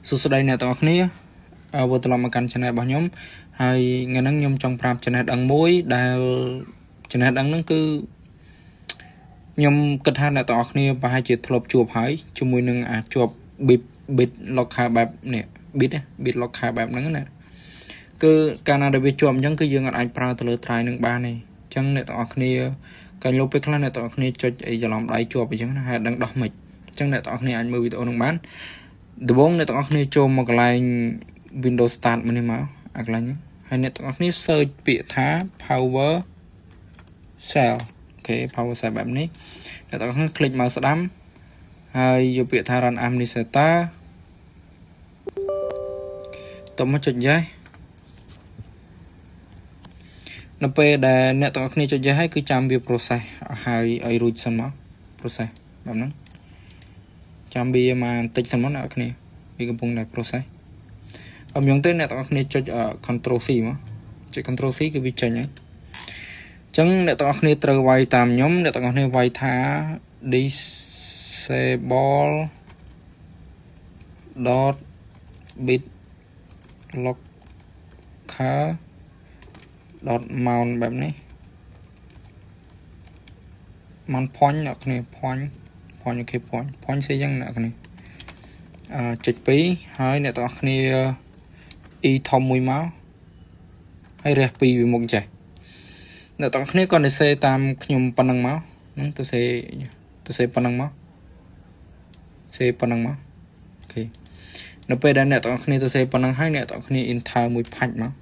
សួស្តីអ្នកទាំងអស់គ្នាវិលត្រឡប់មកកាន់ channel របស់ខ្ញុំហើយថ្ងៃហ្នឹងខ្ញុំចង់ប្រាប់ channel ដឹងមួយដែល channel ដឹងហ្នឹងគឺខ្ញុំគិតថាអ្នកទាំងអស់គ្នាប្រហែលជាធ្លាប់ជួបហើយជាមួយនឹងជាប់ bit locker បែបនេះ bit locker បែបហ្នឹងណាគឺកាលណាដែលវាជាប់អញ្ចឹងគឺយើងអាចប្រើទៅលើ try នឹងបានទេអញ្ចឹងអ្នកទាំងអស់គ្នាកាលលោកពេលខ្លះអ្នកទាំងអស់គ្នាចុចអីច្រឡំដៃជាប់អញ្ចឹងណាហើយដឹងដោះមិនអញ្ចឹងអ្នកទាំងអស់គ្នាអាចមើលវីដេអូនឹងបានដំបូងអ្នកទាំងអស់គ្នាចូលមកកន្លែង Windows Start មកនេះមកអាកន្លែងហ្នឹងហើយអ្នកទាំងអស់គ្នា search ពាក្យថា Power Cell អូខេ Power Cell បែបនេះអ្នកទាំងអស់គ្នាคลิกមកស្ដាំហើយយកពាក្យថា Run Administrator តមកចុច Yes នៅពេលដែលអ្នកទាំងអស់គ្នាចុច Yes ហើយគឺចាំវា process ហើយឲ្យរួចសិនមក process បែបហ្នឹងចាំវាមកបន្តិចសិនមកអ្នកទាំងអស់គ្នាវាកំពុងតែ process អមយ៉ាងទៅអ្នកទាំងអស់គ្នាចុច Control C មកចុច Control C គឺវាចេញហើយអញ្ចឹងអ្នកទាំងអស់គ្នាត្រូវវាយតាមខ្ញុំអ្នកទាំងអស់គ្នាវាយថា disable .bitlocker .mount បែបនេះ mount point អ្នកគ្នា point អូខេ point ស្អីយ៉ាងអ្នកគ្នាចុច2ហើយអ្នកទាំងអស់គ្នា e ធំមួយមកហើយរះ2វាមុខចេះអ្នកទាំងអស់គ្នាគាត់ទៅសេតាមខ្ញុំប៉ុណ្ណឹងមកហ្នឹងទៅសេប៉ុណ្ណឹងមកសេប៉ុណ្ណឹងមកអូខេនៅពេលដែលអ្នកទាំងអស់គ្នាទៅសេប៉ុណ្ណឹងហើយអ្នកទាំងអស់គ្នា enter មួយផាច់មក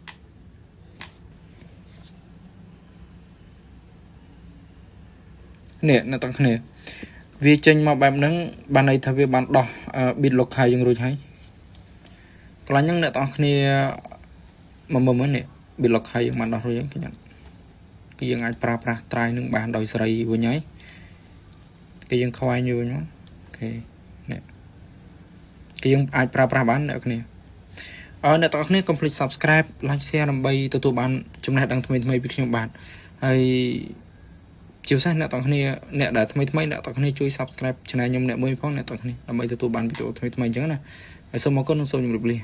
នេះអ្នកទាំងអស់គ្នាវាចេញមកបែបហ្នឹងបានន័យថាវាបានដោះ BitLocker យើងរួចហើយកន្លែងហ្នឹងអ្នកទាំងអស់គ្នាមកមើលនេះ BitLocker យើងបានដោះរួចហើយគឺយើងអាចប្រើប្រាស់ try នឹងបានដោយសេរីវិញហើយគឺយើងខ្វែងវាវិញមកអូខេនេះគឺយើងអាចប្រើប្រាស់បានអ្នកគ្នាអ្នកទាំងអស់គ្នា complete subscribe like share ដើម្បីទទួលបានចំណេះដឹងថ្មីៗពីខ្ញុំបាទហើយជាពិសេសអ្នកទាំងគ្នាអ្នកដែលថ្មីអ្នកទាំងគ្នាជួយ subscribe channel ខ្ញុំអ្នកមួយផងអ្នកទាំងគ្នាដើម្បីទទួលបានវីដេអូថ្មីអញ្ចឹងណាហើយសូមអរគុណនិងសូមជម្រាបលា